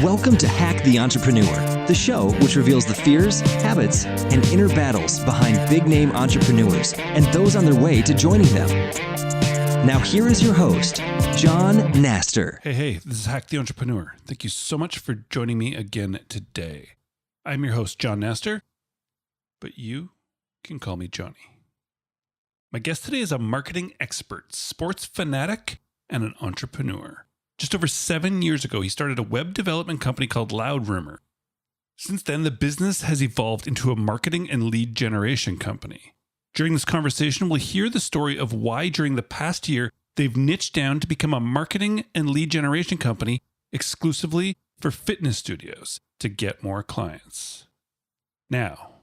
Welcome to Hack the Entrepreneur, the show which reveals the fears, habits, and inner battles behind big-name entrepreneurs and those on their way to joining them. Now here is your host, John Naster. Hey, this is Hack the Entrepreneur. Thank you so much for joining me again today. I'm your host, John Naster, but you can call me Johnny. My guest today is a marketing expert, sports fanatic, and an entrepreneur. Just over 7 years ago, he started a web development company called Loud Rumour. Since then, the business has evolved into a marketing and lead generation company. During this conversation, we'll hear the story of why during the past year, they've niched down to become a marketing and lead generation company exclusively for fitness studios to get more clients. Now,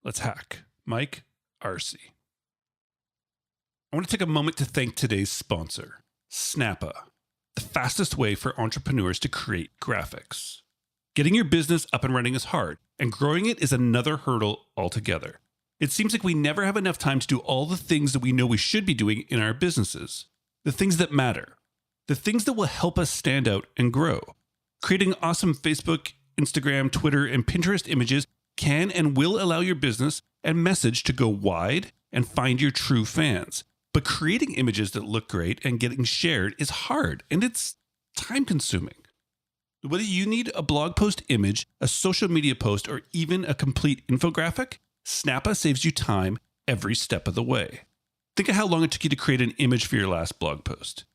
let's hack Mike Arce. I want to take a moment to thank today's sponsor, Snappa, the fastest way for entrepreneurs to create graphics. Getting your business up and running is hard, and growing it is another hurdle altogether. It seems like we never have enough time to do all the things that we know we should be doing in our businesses. The things that matter. The things that will help us stand out and grow. Creating awesome Facebook, Instagram, Twitter, and Pinterest images can and will allow your business and message to go wide and find your true fans. But creating images that look great and getting shared is hard, and it's time-consuming. Whether you need a blog post image, a social media post, or even a complete infographic, Snappa saves you time every step of the way. Think of how long it took you to create an image for your last blog post.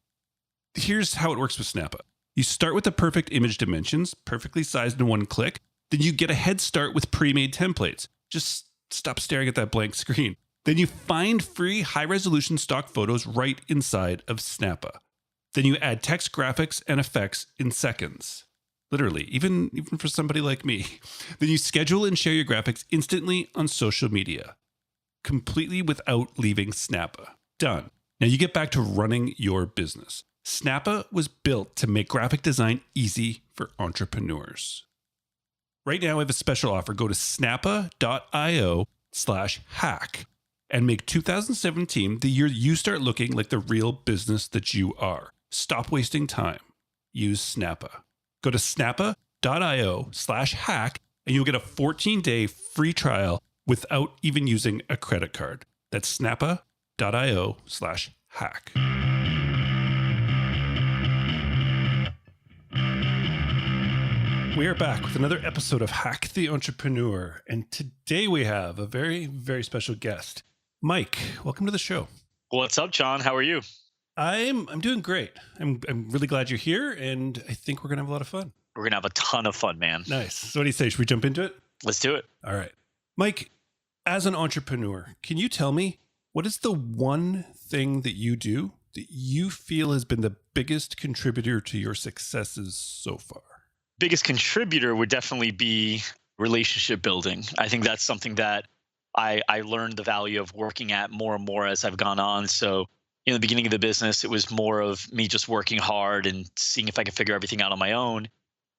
Here's how it works with Snappa. You start with the perfect image dimensions, perfectly sized in one click. Then you get a head start with pre-made templates. Just stop staring at that blank screen. Then you find free high-resolution stock photos right inside of Snappa. Then you add text, graphics, and effects in seconds. Literally, even for somebody like me. Then you schedule and share your graphics instantly on social media. Completely without leaving Snappa. Done. Now you get back to running your business. Snappa was built to make graphic design easy for entrepreneurs. Right now I have a special offer. Go to snappa.io/hack. and make 2017 the year you start looking like the real business that you are. Stop wasting time. Use Snappa. Go to snappa.io/hack and you'll get a 14-day free trial without even using a credit card. That's snappa.io/hack. We are back with another episode of Hack the Entrepreneur. And today we have a very, very special guest. Mike, welcome to the show. What's up, John? How are you? I'm doing great. I'm really glad you're here, and I think we're gonna have a lot of fun. We're gonna have a ton of fun, man. Nice. So what do you say? Should we jump into it? Let's do it. All right. Mike, as an entrepreneur, can you tell me what is the one thing that you do that you feel has been the biggest contributor to your successes so far? Biggest contributor would definitely be relationship building. I think that's something that I learned the value of working at more and more as I've gone on. So in the beginning of the business, it was more of me just working hard and seeing if I could figure everything out on my own.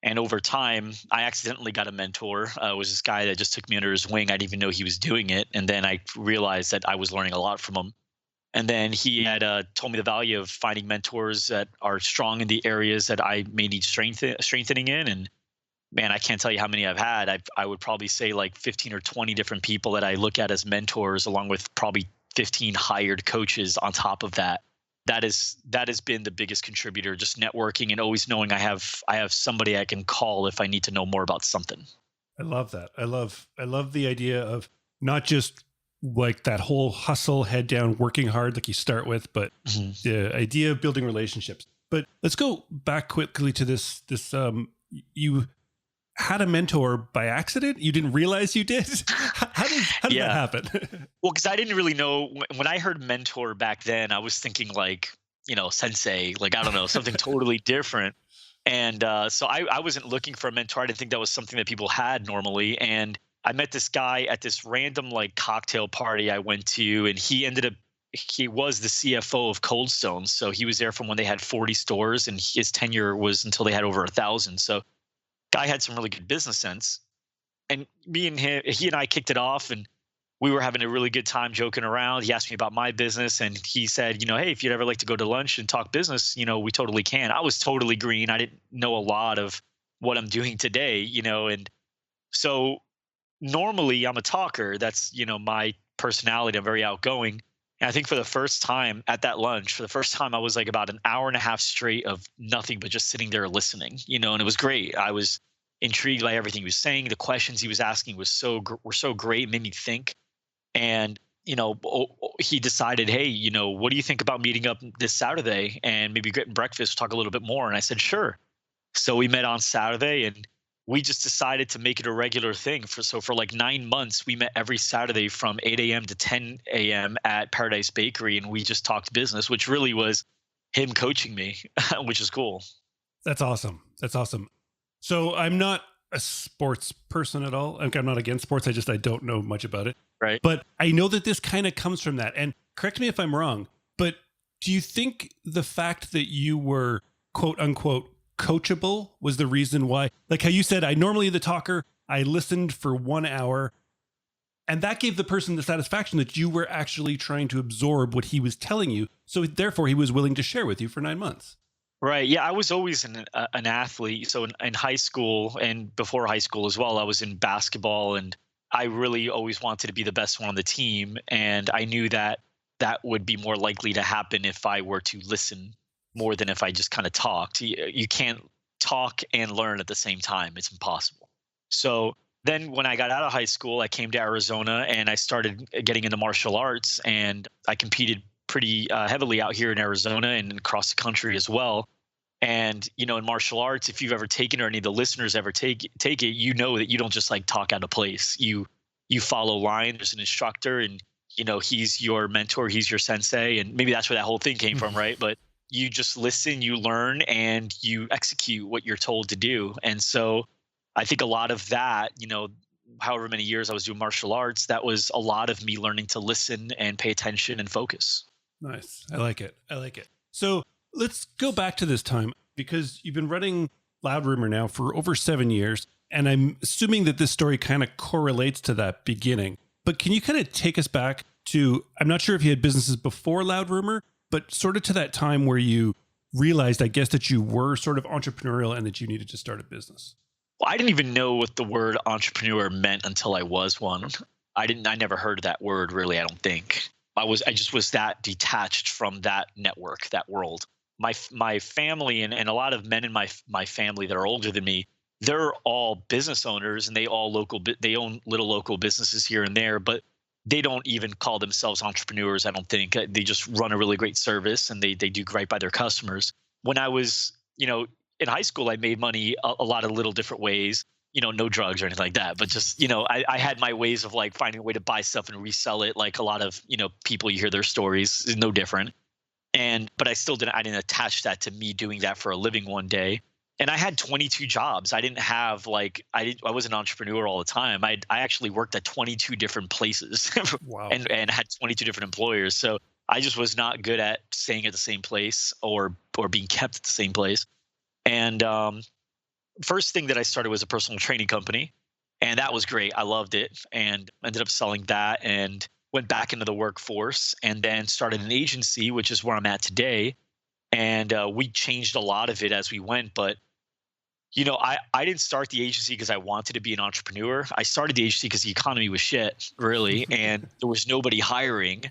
And over time, I accidentally got a mentor. It was this guy that just took me under his wing. I didn't even know he was doing it. And then I realized that I was learning a lot from him. And then he had told me the value of finding mentors that are strong in the areas that I may need strengthening in. And man, I can't tell you how many I've had. I would probably say like 15 or 20 different people that I look at as mentors, along with probably 15 hired coaches on top of that. That has been the biggest contributor, just networking and always knowing I have somebody I can call if I need to know more about something. I love that. I love the idea of not just like that whole hustle, head down, working hard like you start with, but the idea of building relationships. But let's go back quickly to this you had a mentor by accident? You didn't realize you did? How did that happen? Well, because I didn't really know. When I heard mentor back then, I was thinking like, sensei, like, I don't know, something totally different. And so I wasn't looking for a mentor. I didn't think that was something that people had normally. And I met this guy at this random like cocktail party I went to, and he was the CFO of Cold Stone. So he was there from when they had 40 stores, and his tenure was until they had over 1,000. So guy had some really good business sense. And he and I kicked it off, and we were having a really good time joking around. He asked me about my business and he said, hey, if you'd ever like to go to lunch and talk business, we totally can. I was totally green. I didn't know a lot of what I'm doing today, and so normally I'm a talker. That's, my personality. I'm very outgoing. And I think for the first time at that lunch, for the first time, I was like about an hour and a half straight of nothing but just sitting there listening, and it was great. I was intrigued by everything he was saying. The questions he was asking were so great, made me think. And he decided, hey, what do you think about meeting up this Saturday and maybe getting breakfast, talk a little bit more? And I said, sure. So we met on Saturday and we just decided to make it a regular thing. For like 9 months, we met every Saturday from 8 a.m. to 10 a.m. at Paradise Bakery, and we just talked business, which really was him coaching me, which is cool. That's awesome. That's awesome. So I'm not a sports person at all. I'm not against sports. I don't know much about it. Right. But I know that this kind of comes from that. And correct me if I'm wrong, but do you think the fact that you were quote unquote coachable was the reason why, like how you said, I normally the talker, I listened for 1 hour, and that gave the person the satisfaction that you were actually trying to absorb what he was telling you. So therefore he was willing to share with you for 9 months. Right. Yeah, I was always an athlete. So in high school and before high school as well, I was in basketball, and I really always wanted to be the best one on the team. And I knew that that would be more likely to happen if I were to listen more than if I just kind of talked. You can't talk and learn at the same time. It's impossible. So then when I got out of high school, I came to Arizona and I started getting into martial arts, and I competed pretty heavily out here in Arizona and across the country as well. And, in martial arts, if you've ever taken or any of the listeners ever take it, that you don't just like talk out of place. You follow line. There's an instructor, and, he's your mentor, he's your sensei. And maybe that's where that whole thing came from, right? But you just listen, you learn, and you execute what you're told to do. And so I think a lot of that, however many years I was doing martial arts, that was a lot of me learning to listen and pay attention and focus. Nice. I like it. So let's go back to this time, because you've been running Loud Rumour now for over 7 years. And I'm assuming that this story kind of correlates to that beginning. But can you kind of take us back to, I'm not sure if you had businesses before Loud Rumour, but sort of to that time where you realized, I guess, that you were sort of entrepreneurial and that you needed to start a business? Well, I didn't even know what the word entrepreneur meant until I was one. I never heard that word really, I don't think. I just was that detached from that network, that world. My family and a lot of men in my family that are older than me, they're all business owners, and they own little local businesses here and there, but they don't even call themselves entrepreneurs, I don't think. They just run a really great service, and they do great by their customers. When I was, in high school, I made money a lot of little different ways, no drugs or anything like that. But just, I had my ways of like finding a way to buy stuff and resell it. Like a lot of, people, you hear their stories, is no different. But I didn't attach that to me doing that for a living one day. And I had 22 jobs. I didn't have I was an entrepreneur all the time. I actually worked at 22 different places. Wow. and had 22 different employers. So I just was not good at staying at the same place or being kept at the same place. And first thing that I started was a personal training company, and that was great. I loved it, and ended up selling that and went back into the workforce, and then started an agency, which is where I'm at today. And we changed a lot of it as we went. But, I didn't start the agency because I wanted to be an entrepreneur. I started the agency because the economy was shit, really, and there was nobody hiring,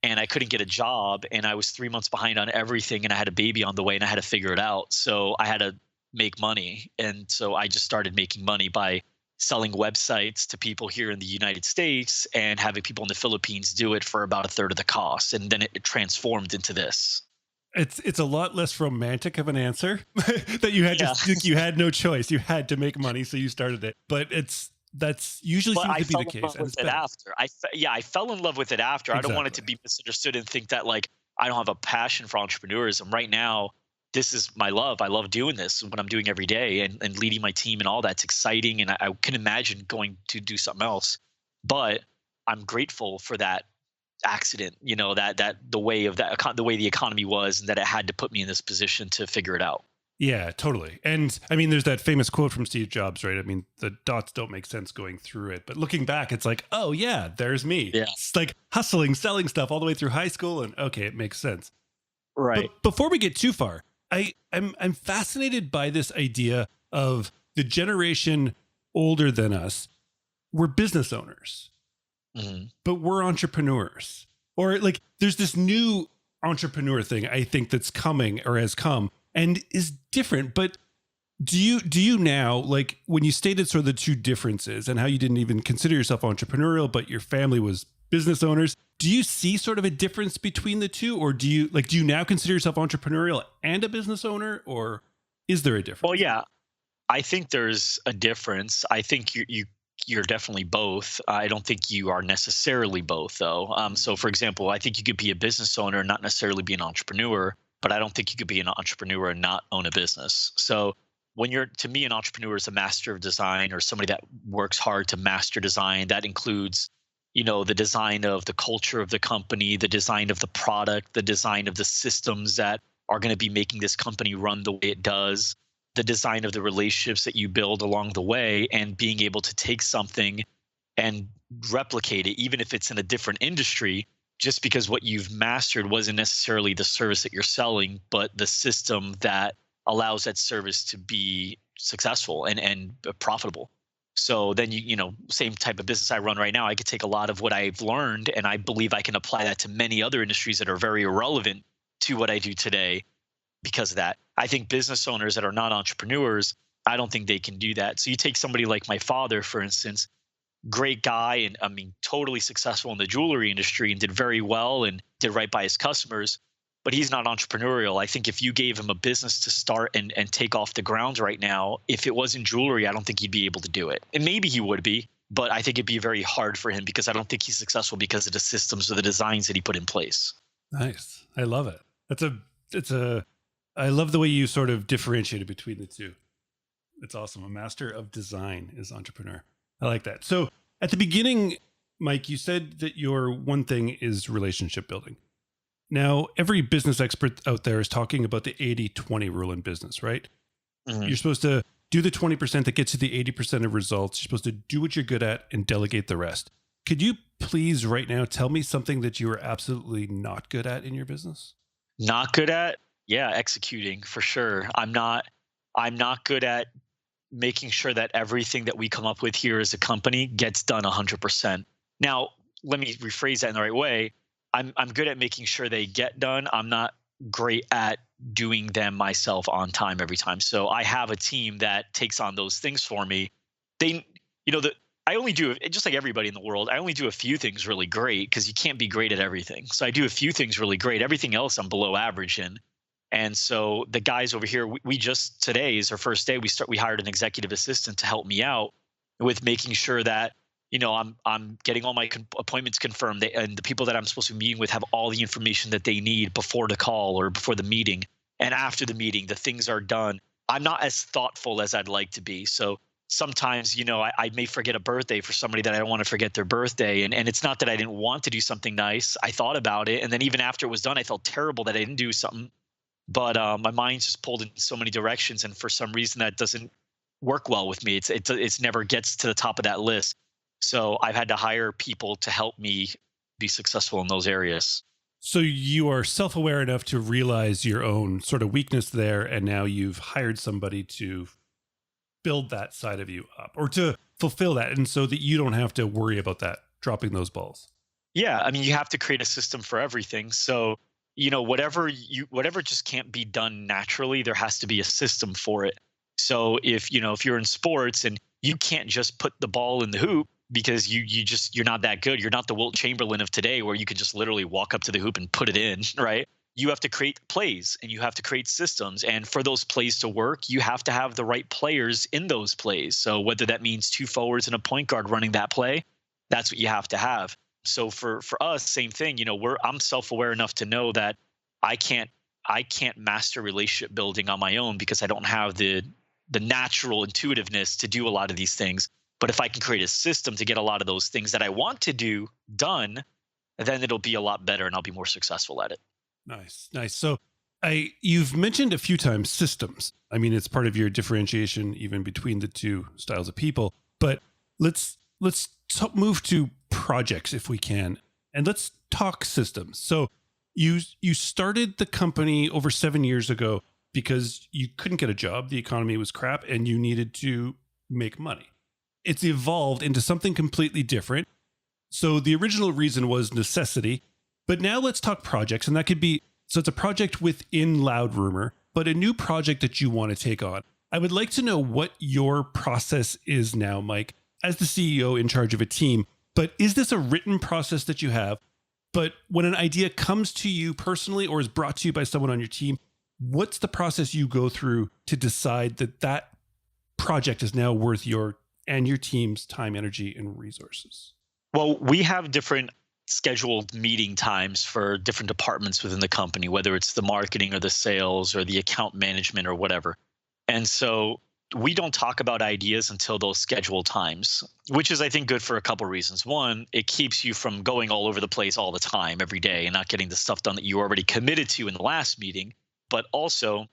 and I couldn't get a job, and I was 3 months behind on everything, and I had a baby on the way, and I had to figure it out. So I had to make money. And so I just started making money by selling websites to people here in the United States and having people in the Philippines do it for about a third of the cost. And then it transformed into this. It's a lot less romantic of an answer that you had you had no choice. You had to make money, so you started it. But that's usually seems to be the case. And it after. I fell in love with it after. Exactly. I don't want it to be misunderstood and think that like I don't have a passion for entrepreneurism. Right now, this is my love. I love doing this, what I'm doing every day, and leading my team and all that's exciting. And I can imagine going to do something else. But I'm grateful for that accident, that the way the economy was, and that it had to put me in this position to figure it out. Yeah, totally. And I mean, there's that famous quote from Steve Jobs, right? I mean, the dots don't make sense going through it, but looking back, it's like, oh yeah, there's me. Yeah. It's like hustling, selling stuff all the way through high school, and okay, it makes sense. Right. But before we get too far, I'm fascinated by this idea of the generation older than us. We're business owners, but we're entrepreneurs. Or like there's this new entrepreneur thing I think that's coming or has come and is different. But do you now, like when you stated sort of the two differences and how you didn't even consider yourself entrepreneurial, but your family was business owners, do you see sort of a difference between the two? Or do you now consider yourself entrepreneurial and a business owner, or is there a difference? Well, yeah, I think there's a difference. I think you're definitely both. I don't think you are necessarily both, though. So, for example, I think you could be a business owner and not necessarily be an entrepreneur, but I don't think you could be an entrepreneur and not own a business. So, to me, an entrepreneur is a master of design or somebody that works hard to master design. That includes, the design of the culture of the company, the design of the product, the design of the systems that are going to be making this company run the way it does, the design of the relationships that you build along the way, and being able to take something and replicate it, even if it's in a different industry, just because what you've mastered wasn't necessarily the service that you're selling, but the system that allows that service to be successful and profitable. So then same type of business I run right now, I could take a lot of what I've learned and I believe I can apply that to many other industries that are very irrelevant to what I do today because of that. I think business owners that are not entrepreneurs, I don't think they can do that. So you take somebody like my father, for instance, great guy, and I mean, totally successful in the jewelry industry and did very well and did right by his customers, but he's not entrepreneurial. I think if you gave him a business to start and take off the ground right now, if it wasn't jewelry, I don't think he'd be able to do it. And maybe he would be, but I think it'd be very hard for him because I don't think he's successful because of the systems or the designs that he put in place. Nice. I love it. I love the way you sort of differentiated between the two. It's awesome. A master of design is entrepreneur. I like that. So at the beginning, Mike, you said that your one thing is relationship building. Now, every business expert out there is talking about the 80-20 rule in business, right? Mm-hmm. You're supposed to do the 20% that gets you the 80% of results. You're supposed to do what you're good at and delegate the rest. Could you please right now tell me something that you are absolutely not good at in your business? Not good at? Yeah, executing for sure. I'm not good at making sure that everything that we come up with here as a company gets done 100%. Now, let me rephrase that in the right way. I'm good at making sure they get done. I'm not great at doing them myself on time every time. So I have a team that takes on those things for me. I only do, just like everybody in the world, I only do a few things really great because you can't be great at everything. So I do a few things really great. Everything else I'm below average in. And so the guys over here, we just, today is our first day. We hired an executive assistant to help me out with making sure that, I'm getting all my appointments confirmed, and the people that I'm supposed to be meeting with have all the information that they need before the call or before the meeting. And after the meeting, the things are done. I'm not as thoughtful as I'd like to be. So sometimes, I may forget a birthday for somebody that I don't want to forget their birthday. And it's not that I didn't want to do something nice. I thought about it. And then even after it was done, I felt terrible that I didn't do something. But my mind's just pulled in so many directions. And for some reason, that doesn't work well with me. It's never gets to the top of that list. So I've had to hire people to help me be successful in those areas. So you are self-aware enough to realize your own sort of weakness there. And now you've hired somebody to build that side of you up or to fulfill that. And so that you don't have to worry about that, dropping those balls. Yeah. I mean, you have to create a system for everything. So, whatever just can't be done naturally, there has to be a system for it. So if you're in sports and you can't just put the ball in the hoop because you're not that good. You're not the Wilt Chamberlain of today where you can just literally walk up to the hoop and put it in, right? You have to create plays and you have to create systems. And for those plays to work, you have to have the right players in those plays. So whether that means 2 forwards and a point guard running that play, that's what you have to have. So for us, same thing, I'm self-aware enough to know that I can't master relationship building on my own because I don't have the natural intuitiveness to do a lot of these things. But if I can create a system to get a lot of those things that I want to do done, then it'll be a lot better and I'll be more successful at it. Nice. So You've mentioned a few times systems. I mean, it's part of your differentiation even between the two styles of people. But let's move to projects if we can, and let's talk systems. So you started the company over 7 years ago because you couldn't get a job, the economy was crap, and you needed to make money. It's evolved into something completely different. So the original reason was necessity, but now let's talk projects, and that could be, so it's a project within Loud Rumour, but a new project that you want to take on. I would like to know what your process is now, Mike, as the CEO in charge of a team. But is this a written process that you have? But when an idea comes to you personally or is brought to you by someone on your team, what's the process you go through to decide that that project is now worth your and your team's time, energy, and resources? Well, we have different scheduled meeting times for different departments within the company, whether it's the marketing or the sales or the account management or whatever. And so we don't talk about ideas until those scheduled times, which is, I think, good for a couple of reasons. One, it keeps you from going all over the place all the time, every day, and not getting the stuff done that you already committed to in the last meeting. But also,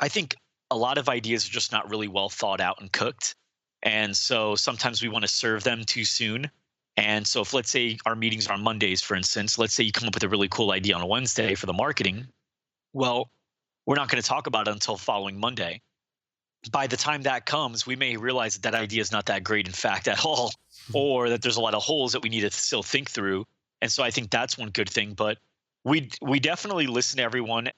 I think a lot of ideas are just not really well thought out and cooked. And so sometimes we want to serve them too soon. And so if, let's say, our meetings are on Mondays, for instance, let's say you come up with a really cool idea on a Wednesday for the marketing. Well, we're not going to talk about it until following Monday. By the time that comes, we may realize that that idea is not that great, in fact, at all, or that there's a lot of holes that we need to still think through. And so I think that's one good thing. But we definitely listen to everyone.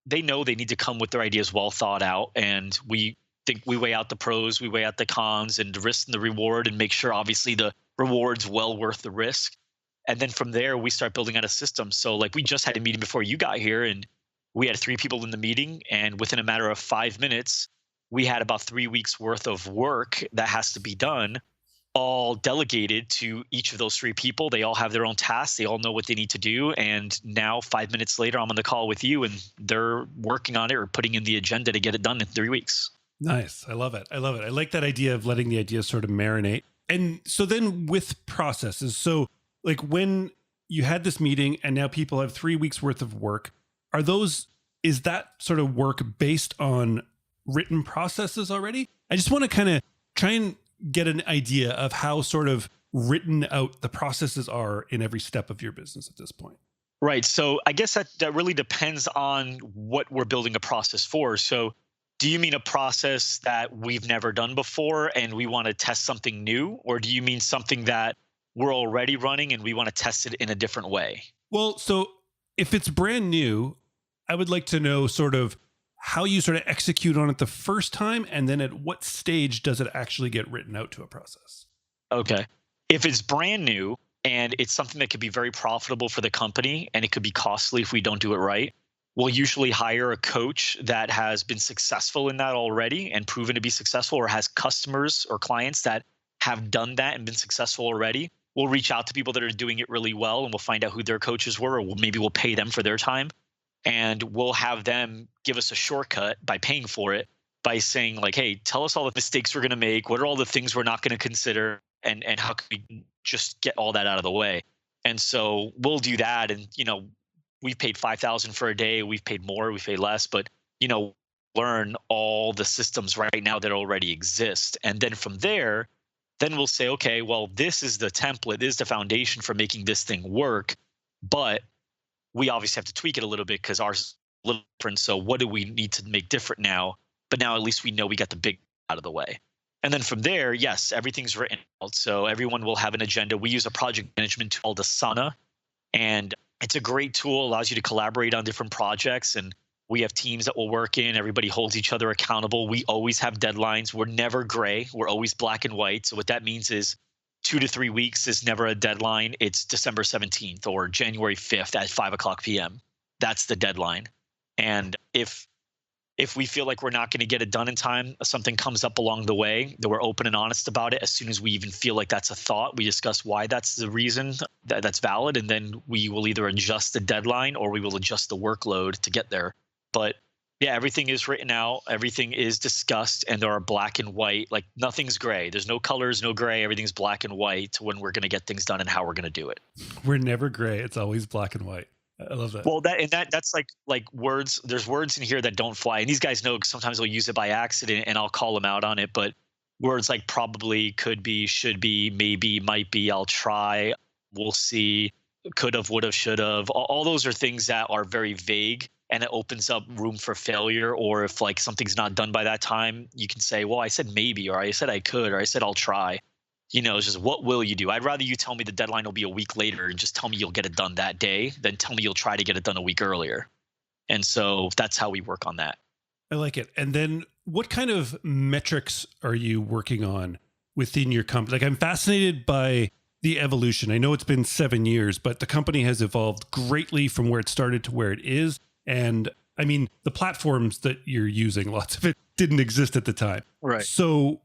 They know they need to come with their ideas well thought out, and we think we weigh out the pros, we weigh out the cons, and the risk and the reward, and make sure obviously the reward's well worth the risk. And then from there, we start building out a system. So like we just had a meeting before you got here, and we had 3 people in the meeting, and within a matter of 5 minutes, we had about 3 weeks worth of work that has to be done, all delegated to each of those 3 people. They all have their own tasks. They all know what they need to do. And now 5 minutes later, I'm on the call with you, and they're working on it or putting in the agenda to get it done in 3 weeks. Nice. I love it. I like that idea of letting the idea sort of marinate. And so then with processes, so like when you had this meeting and now people have 3 weeks worth of work, is that sort of work based on written processes already? I just want to kind of try and get an idea of how sort of written out the processes are in every step of your business at this point. Right. So I guess that really depends on what we're building a process for. So do you mean a process that we've never done before and we want to test something new? Or do you mean something that we're already running and we want to test it in a different way? Well, so if it's brand new, I would like to know sort of how you sort of execute on it the first time, and then at what stage does it actually get written out to a process? Okay. If it's brand new and it's something that could be very profitable for the company and it could be costly if we don't do it right, we'll usually hire a coach that has been successful in that already and proven to be successful, or has customers or clients that have done that and been successful already. We'll reach out to people that are doing it really well, and we'll find out who their coaches were, or maybe we'll pay them for their time. And we'll have them give us a shortcut by paying for it, by saying like, hey, tell us all the mistakes we're going to make. What are all the things we're not going to consider? And how can we just get all that out of the way? And so we'll do that. And, we've paid $5,000 for a day. We've paid more, we've paid less, but, learn all the systems right now that already exist. And then from there, then we'll say, okay, well, this is the template, this is the foundation for making this thing work. But we obviously have to tweak it a little bit because ours is a little different. So what do we need to make different now? But now at least we know we got the big out of the way. And then from there, yes, everything's written out. So everyone will have an agenda. We use a project management tool called Asana, and it's a great tool, allows you to collaborate on different projects. And we have teams that will work in. Everybody holds each other accountable. We always have deadlines. We're never gray. We're always black and white. So what that means is 2 to 3 weeks is never a deadline. It's December 17th or January 5th at 5:00 p.m. That's the deadline. And if we feel like we're not going to get it done in time, something comes up along the way, that we're open and honest about it. As soon as we even feel like that's a thought, we discuss why that's the reason that's valid. And then we will either adjust the deadline or we will adjust the workload to get there. But yeah, everything is written out. Everything is discussed, and there are black and white. Like nothing's gray. There's no colors, no gray. Everything's black and white when we're going to get things done and how we're going to do it. We're never gray. It's always black and white. I love that. Well, that's like words. There's words in here that don't fly, and these guys know 'cause sometimes they'll use it by accident, and I'll call them out on it. But words like probably, could be, should be, maybe, might be, I'll try, we'll see, could have, would have, should have. All those are things that are very vague, and it opens up room for failure. Or if like something's not done by that time, you can say, "Well, I said maybe," or "I said I could," or "I said I'll try." It's just what will you do? I'd rather you tell me the deadline will be a week later and just tell me you'll get it done that day than tell me you'll try to get it done a week earlier. And so that's how we work on that. I like it. And then what kind of metrics are you working on within your company? Like, I'm fascinated by the evolution. I know it's been 7 years, but the company has evolved greatly from where it started to where it is. And I mean, the platforms that you're using, lots of it didn't exist at the time. Right. So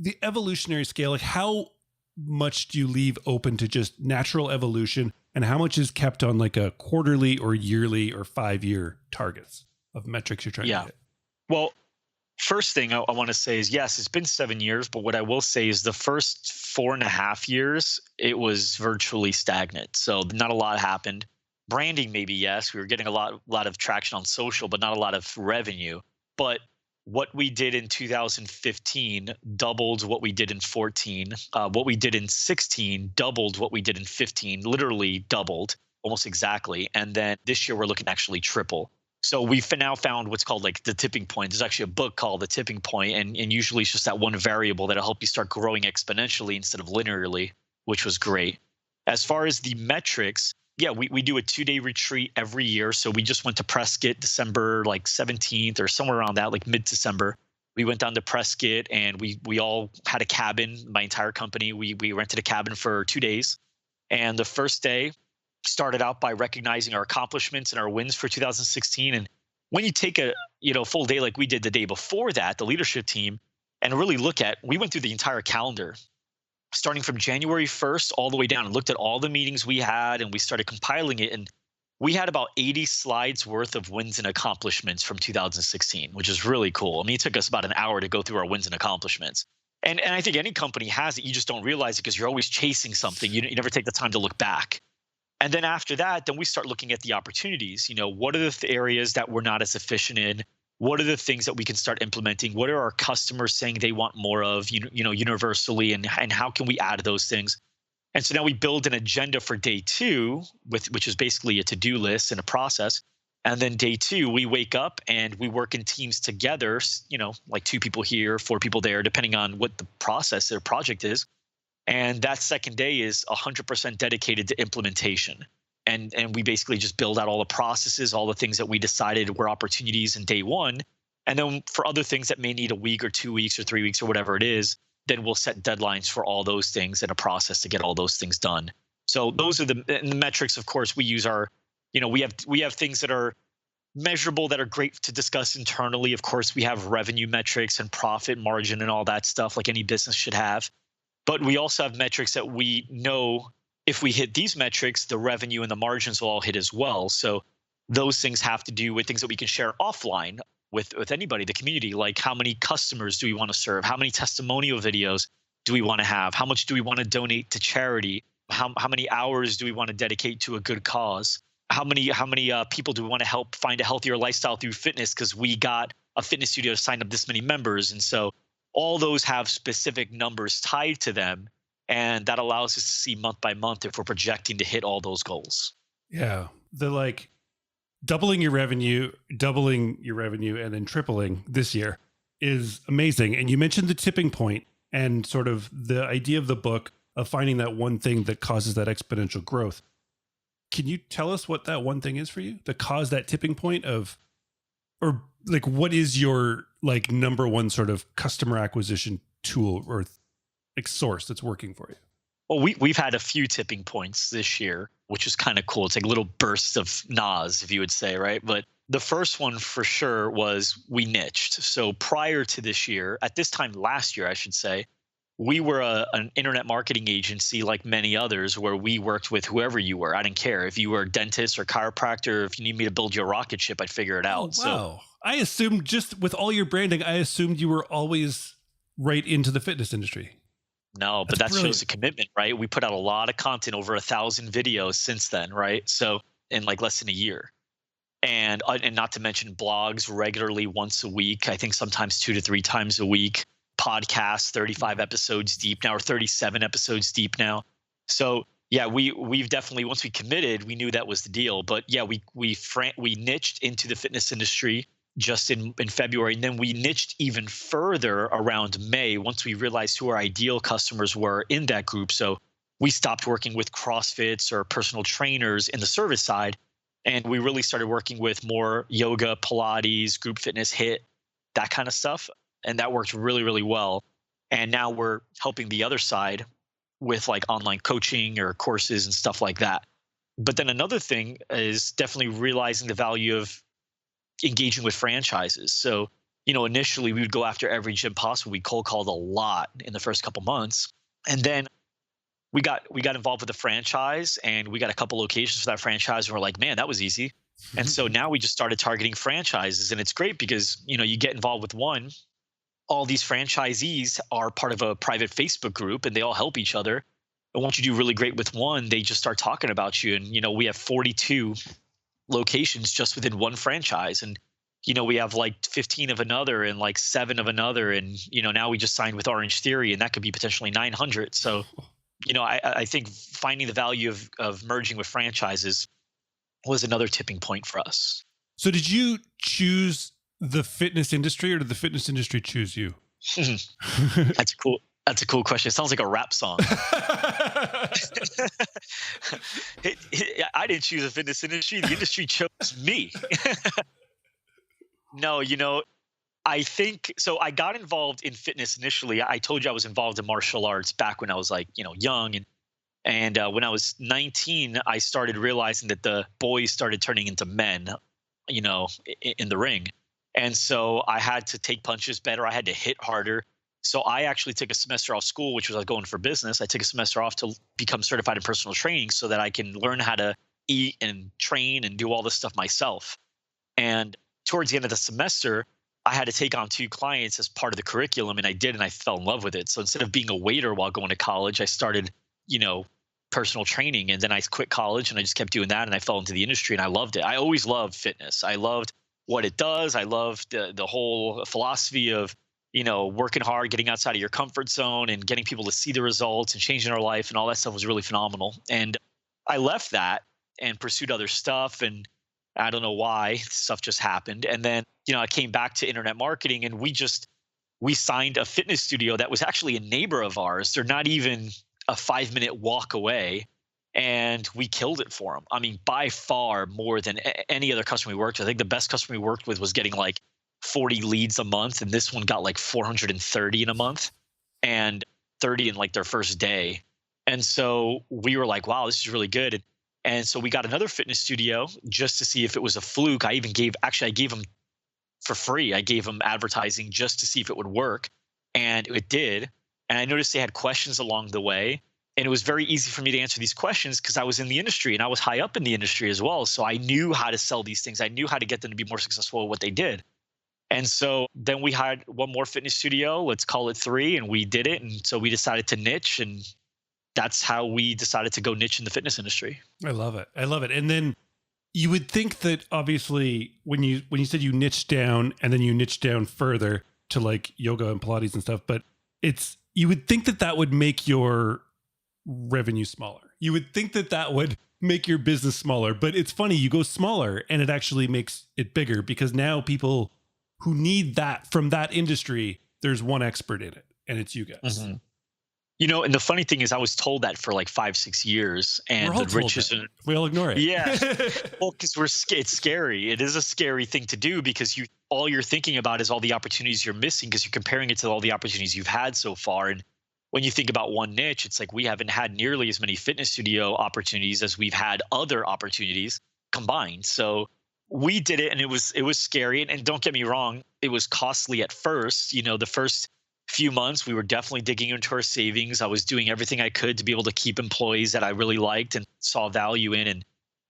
the evolutionary scale, like how much do you leave open to just natural evolution, and how much is kept on like a quarterly or yearly or 5-year targets of metrics you're trying to hit? Well, first thing I want to say is, yes, it's been 7 years, but what I will say is the first 4.5 years, it was virtually stagnant. So not a lot happened. Branding, maybe, yes, we were getting a lot of traction on social, but not a lot of revenue. But what we did in 2015 doubled what we did in 14. What we did in 16 doubled what we did in 15, literally doubled almost exactly. And then this year we're looking to actually triple. So we've now found what's called like the tipping point. There's actually a book called The Tipping Point, and usually it's just that one variable that'll help you start growing exponentially instead of linearly, which was great. As far as the metrics, yeah, we do a 2-day retreat every year. So we just went to Prescott December like 17th or somewhere around that, like mid-December. We went down to Prescott and we all had a cabin, my entire company. We rented a cabin for 2 days. And the first day started out by recognizing our accomplishments and our wins for 2016. And when you take a full day like we did the day before that, the leadership team, and really look at, we went through the entire calendar starting from January 1st all the way down and looked at all the meetings we had, and we started compiling it. And we had about 80 slides worth of wins and accomplishments from 2016, which is really cool. I mean, it took us about an hour to go through our wins and accomplishments. And I think any company has it. You just don't realize it because you're always chasing something. You never take the time to look back. And then after that, then we start looking at the opportunities. What are the areas that we're not as efficient in? What are the things that we can start implementing? What are our customers saying they want more of, universally, and how can we add those things? And so now we build an agenda for day 2, which is basically a to-do list and a process. And then day 2, we wake up and we work in teams together, like 2 people here, 4 people there, depending on what the process or project is. And that second day is 100% dedicated to implementation. And we basically just build out all the processes, all the things that we decided were opportunities in day 1. And then for other things that may need a week or 2 weeks or 3 weeks or whatever it is, then we'll set deadlines for all those things and a process to get all those things done. So those are the metrics. Of course, we use we have things that are measurable that are great to discuss internally. Of course, we have revenue metrics and profit margin and all that stuff like any business should have. But we also have metrics that we know if we hit these metrics, the revenue and the margins will all hit as well. So those things have to do with things that we can share offline with anybody, the community, like how many customers do we want to serve? How many testimonial videos do we want to have? How much do we want to donate to charity? How many hours do we want to dedicate to a good cause? How many people do we want to help find a healthier lifestyle through fitness because we got a fitness studio to sign up this many members? And so all those have specific numbers tied to them. And that allows us to see month by month if we're projecting to hit all those goals. Yeah. They're like doubling your revenue, and then tripling this year is amazing. And you mentioned the tipping point and sort of the idea of the book of finding that one thing that causes that exponential growth. Can you tell us what that one thing is for you to cause that tipping point or like, what is your like number one sort of customer acquisition tool or like source that's working for you? Well, we've had a few tipping points this year, which is kind of cool. It's like little bursts of NOS, if you would say, right? But the first one for sure was we niched. So prior to this year, at this time last year, I should say, we were an internet marketing agency like many others where we worked with whoever you were. I didn't care if you were a dentist or chiropractor. If you need me to build you a rocket ship, I'd figure it out. Oh, wow. So I assumed just with all your branding, I assumed you were always right into the fitness industry. No, but that shows a commitment, right? We put out a lot of content, over 1,000 videos since then, right? So in like less than a year. And not to mention blogs regularly once a week. I think sometimes 2 to 3 times a week. Podcasts, 35 episodes deep now, or 37 episodes deep now. So yeah, we've definitely, once we committed, we knew that was the deal. But yeah, we niched into the fitness industry just in February, and then we niched even further around May once we realized who our ideal customers were in that group. So we stopped working with CrossFits or personal trainers in the service side, and we really started working with more yoga, Pilates, group fitness, HIIT, that kind of stuff. And that worked really, really well. And now we're helping the other side with like online coaching or courses and stuff like that. But then another thing is definitely realizing the value of engaging with franchises. So, initially we would go after every gym possible. We cold called a lot in the first couple months. And then we got involved with the franchise, and we got a couple locations for that franchise, and we're like, man, that was easy. And so now we just started targeting franchises, and it's great because you get involved with one, all these franchisees are part of a private Facebook group, and they all help each other. And once you do really great with one, they just start talking about you. And we have 42 locations just within one franchise, and we have like 15 of another and like 7 of another, and now we just signed with Orange Theory, and that could be potentially 900. So I think finding the value of merging with franchises was another tipping point for us. So did you choose the fitness industry, or did the fitness industry choose you? That's cool. That's a cool question. It sounds like a rap song. I didn't choose the fitness industry. The industry chose me. No, I think so. I got involved in fitness initially. I told you I was involved in martial arts back when I was like, young. And when I was 19, I started realizing that the boys started turning into men, in the ring. And so I had to take punches better. I had to hit harder. So I actually took a semester off school, which was I was going for business. I took a semester off to become certified in personal training so that I can learn how to eat and train and do all this stuff myself. And towards the end of the semester, I had to take on 2 clients as part of the curriculum, and I did, and I fell in love with it. So instead of being a waiter while going to college, I started, personal training, and then I quit college and I just kept doing that, and I fell into the industry, and I loved it. I always loved fitness. I loved what it does. I loved the whole philosophy of, working hard, getting outside of your comfort zone and getting people to see the results and changing their life, and all that stuff was really phenomenal. And I left that and pursued other stuff, and I don't know why, stuff just happened. And then, I came back to internet marketing, and we signed a fitness studio that was actually a neighbor of ours. They're not even a 5-minute walk away, and we killed it for them. I mean, by far more than any other customer we worked with. I think the best customer we worked with was getting like 40 leads a month, and this one got like 430 in a month, and 30 in like their first day. And so we were like, wow, this is really good. And so we got another fitness studio just to see if it was a fluke. I gave them for free. I gave them advertising just to see if it would work, and it did. And I noticed they had questions along the way, and it was very easy for me to answer these questions because I was in the industry and I was high up in the industry as well. So I knew how to sell these things. I knew how to get them to be more successful at what they did. And so then we hired one more fitness studio, let's call it 3, and we did it. And so we decided to niche, and that's how we decided to go niche in the fitness industry. I love it. And then you would think that obviously when you said you niched down and then you niched down further to like yoga and Pilates and stuff, but you would think that would make your revenue smaller. You would think that would make your business smaller, but it's funny, you go smaller and it actually makes it bigger because now people who need that from that industry, there's one expert in it, and it's you guys. Mm-hmm. And the funny thing is I was told that for like 5-6 years, and the riches, we all ignore it. Yeah. Well, because it's scary. It is a scary thing to do because all you're thinking about is all the opportunities you're missing because you're comparing it to all the opportunities you've had so far. And when you think about one niche, it's like we haven't had nearly as many fitness studio opportunities as we've had other opportunities combined. So we did it, and it was scary. And don't get me wrong, it was costly at first. The first few months, we were definitely digging into our savings. I was doing everything I could to be able to keep employees that I really liked and saw value in. And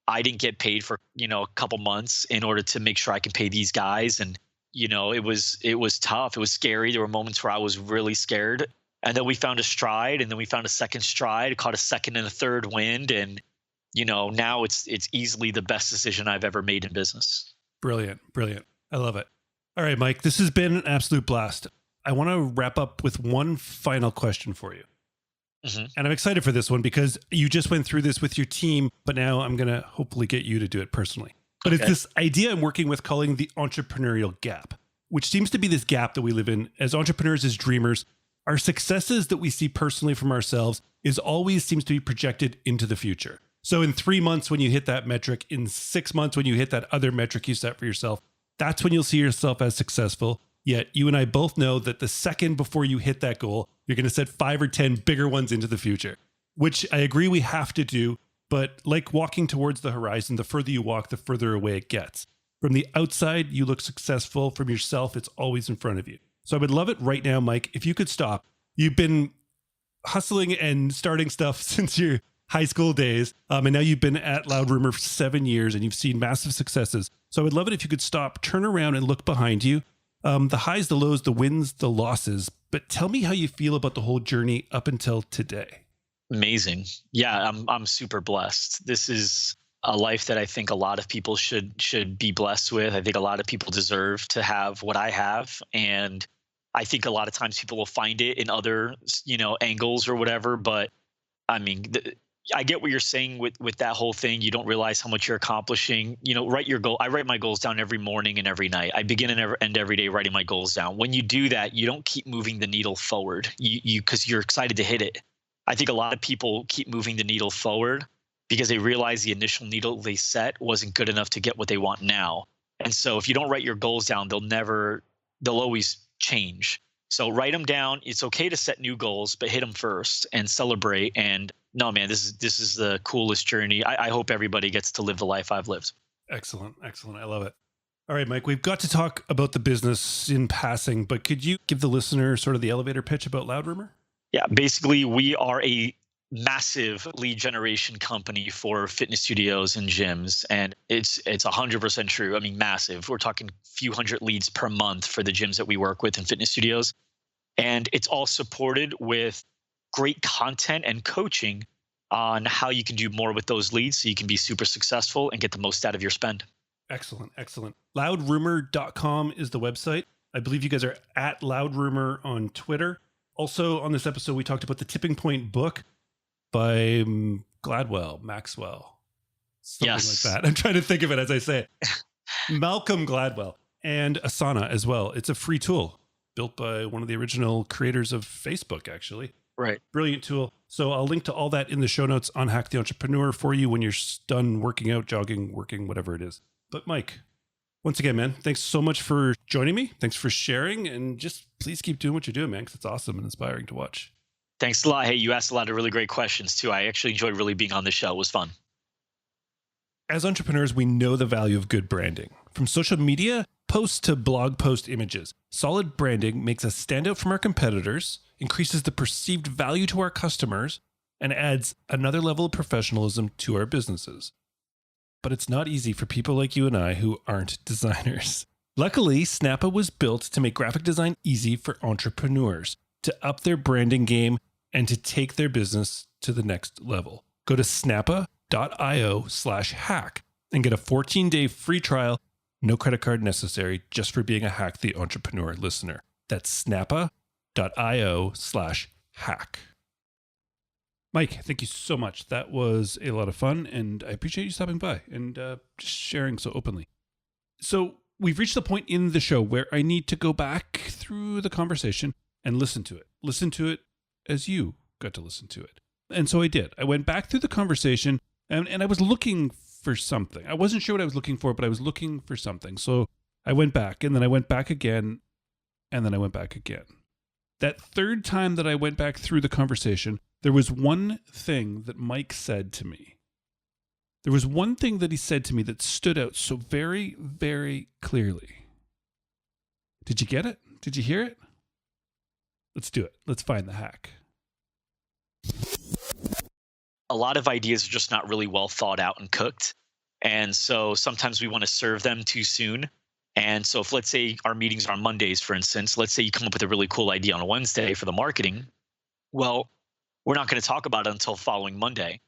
I didn't get paid for, a couple months in order to make sure I can pay these guys. And, it was tough. It was scary. There were moments where I was really scared. And then we found a stride, and then we found a second stride, caught a second and a third wind. And now it's easily the best decision I've ever made in business. Brilliant. Brilliant. I love it. All right, Mike, this has been an absolute blast. I want to wrap up with one final question for you. hmm And I'm excited for this one because you just went through this with your team, but now I'm going to hopefully get you to do it personally. But it's Okay. this idea I'm working with calling the entrepreneurial gap, which seems to be this gap that we live in as entrepreneurs, as dreamers. Our successes that we see personally from ourselves is always seems to be projected into the future. So in 3 months, when you hit that metric, in 6 months, when you hit that other metric you set for yourself, that's when you'll see yourself as successful. Yet you and I both know that the second before you hit that goal, you're going to set 5 or 10 bigger ones into the future, which I agree we have to do. But like walking towards the horizon, the further you walk, the further away it gets. From the outside, you look successful. From yourself, it's always in front of you. So I would love it right now, Mike, if you could stop. You've been hustling and starting stuff since your high school days. And now you've been at Loud Rumour for 7 years and you've seen massive successes. So I would love it if you could stop, turn around and look behind you. The highs, the lows, the wins, the losses. But tell me how you feel about the whole journey up until today. Amazing. Yeah, I'm super blessed. This is a life that I think a lot of people should be blessed with. I think a lot of people deserve to have what I have, and I think a lot of times people will find it in other angles or whatever. But I mean, I get what you're saying with that whole thing. You don't realize how much you're accomplishing. Write your goal. I write my goals down every morning and every night. I begin and end every day writing my goals down. When you do that, you don't keep moving the needle forward. You because you're excited to hit it. I think a lot of people keep moving the needle forward because they realize the initial needle they set wasn't good enough to get what they want now. And so if you don't write your goals down, they'll always change. So write them down. It's okay to set new goals, but hit them first and celebrate. And no, man, this is the coolest journey. I hope everybody gets to live the life I've lived. Excellent. Excellent. I love it. All right, Mike, we've got to talk about the business in passing, but could you give the listener sort of the elevator pitch about Loud Rumour? Yeah, basically, we are a massive lead generation company for fitness studios and gyms, and it's 100% true. I mean, massive. We're talking few hundred leads per month for the gyms that we work with and fitness studios, and it's all supported with great content and coaching on how you can do more with those leads, so you can be super successful and get the most out of your spend. Excellent. Excellent. Loudrumour.com is the website. I believe you guys are at Loud Rumour on Twitter. Also, on this episode, we talked about the Tipping Point book by Maxwell, something Yes. like that. I'm trying to think of it as I say it. Malcolm Gladwell, and Asana as well. It's a free tool built by one of the original creators of Facebook, actually. Right. Brilliant tool. So I'll link to all that in the show notes on Hack the Entrepreneur for you when you're done working out, jogging, working, whatever it is. But Mike, once again, man, thanks so much for joining me. Thanks for sharing, and just please keep doing what you're doing, man, because it's awesome and inspiring to watch. Thanks a lot. Hey, you asked a lot of really great questions too. I actually enjoyed really being on the show. It was fun. As entrepreneurs, we know the value of good branding. From social media posts to blog post images, solid branding makes us stand out from our competitors, increases the perceived value to our customers, and adds another level of professionalism to our businesses. But it's not easy for people like you and I who aren't designers. Luckily, Snappa was built to make graphic design easy for entrepreneurs, to up their branding game and to take their business to the next level. Go to snappa.io/hack and get a 14-day free trial, no credit card necessary, just for being a Hack the Entrepreneur listener. That's snappa.io/hack. Mike, thank you so much. That was a lot of fun, and I appreciate you stopping by and just sharing so openly. So we've reached the point in the show where I need to go back through the conversation and listen to it. Listen to it as you got to listen to it. And so I did. I went back through the conversation, and I was looking for something. I wasn't sure what I was looking for, but I was looking for something. So I went back, and then I went back again, and then I went back again. That third time that I went back through the conversation, there was one thing that Mike said to me. There was one thing that he said to me that stood out so very, very clearly. Did you get it? Did you hear it? Let's do it. Let's find the hack. A lot of ideas are just not really well thought out and cooked. And so sometimes we want to serve them too soon. And so if, let's say, our meetings are on Mondays, for instance, let's say you come up with a really cool idea on a Wednesday for the marketing. Well, we're not going to talk about it until following Monday.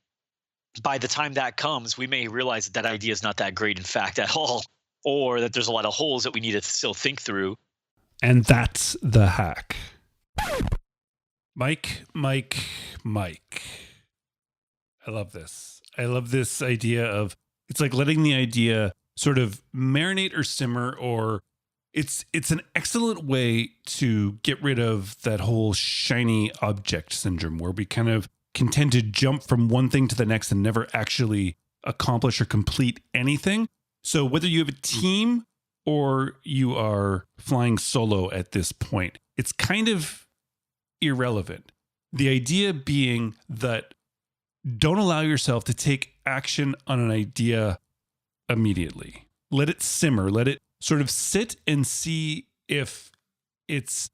by the time that comes, we may realize that that idea is not that great, in fact, at all, or that there's a lot of holes that we need to still think through. And that's the hack. Mike. I love this. I love this idea of, it's like letting the idea sort of marinate or simmer, or it's an excellent way to get rid of that whole shiny object syndrome where we kind of can tend to jump from one thing to the next and never actually accomplish or complete anything. So whether you have a team or you are flying solo at this point, it's kind of irrelevant. The idea being that don't allow yourself to take action on an idea immediately. Let it simmer, let it sort of sit and see if it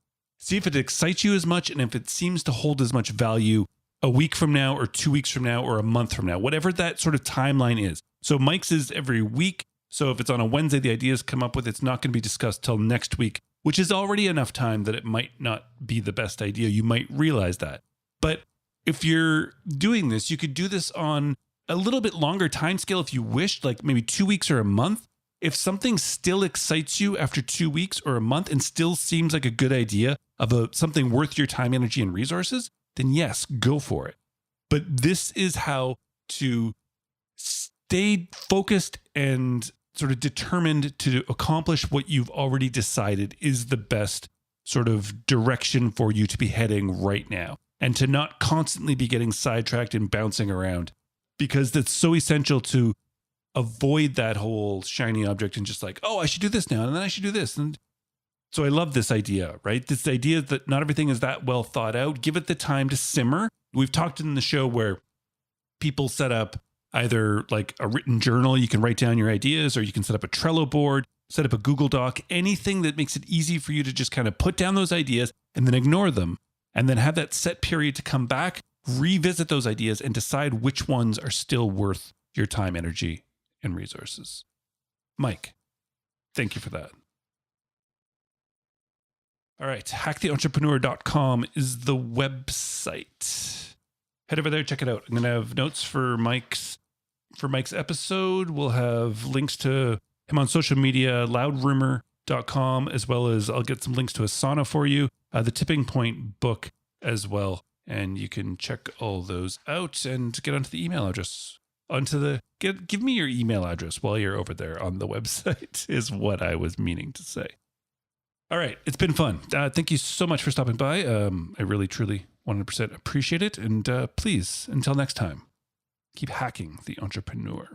excites you as much and if it seems to hold as much value a week from now or 2 weeks from now or a month from now, whatever that sort of timeline is. So Mike's is every week. So if it's on a Wednesday, the ideas come up with, it's not going to be discussed till next week, which is already enough time that it might not be the best idea. You might realize that. But if you're doing this, you could do this on a little bit longer time scale if you wished, like maybe 2 weeks or a month. If something still excites you after 2 weeks or a month and still seems like a good idea of something worth your time, energy, and resources, then yes, go for it. But this is how to stay focused and sort of determined to accomplish what you've already decided is the best sort of direction for you to be heading right now, and to not constantly be getting sidetracked and bouncing around, because that's so essential to avoid that whole shiny object and just like, oh, I should do this now, and then I should do this. And so I love this idea, right? This idea that not everything is that well thought out. Give it the time to simmer. We've talked in the show where people set up either like a written journal, you can write down your ideas, or you can set up a Trello board, set up a Google Doc, anything that makes it easy for you to just kind of put down those ideas and then ignore them, and then have that set period to come back, revisit those ideas, and decide which ones are still worth your time, energy, and resources. Mike, thank you for that. All right, hacktheentrepreneur.com is the website. Head over there, check it out. I'm going to have notes for Mike's episode. We'll have links to him on social media, loudrumour.com, as well as I'll get some links to Asana for you, the Tipping Point book as well. And you can check all those out and get onto the email address. Give me your email address while you're over there on the website is what I was meaning to say. All right. It's been fun. Thank you so much for stopping by. I really, truly 100% appreciate it. And please, until next time, keep hacking the entrepreneur.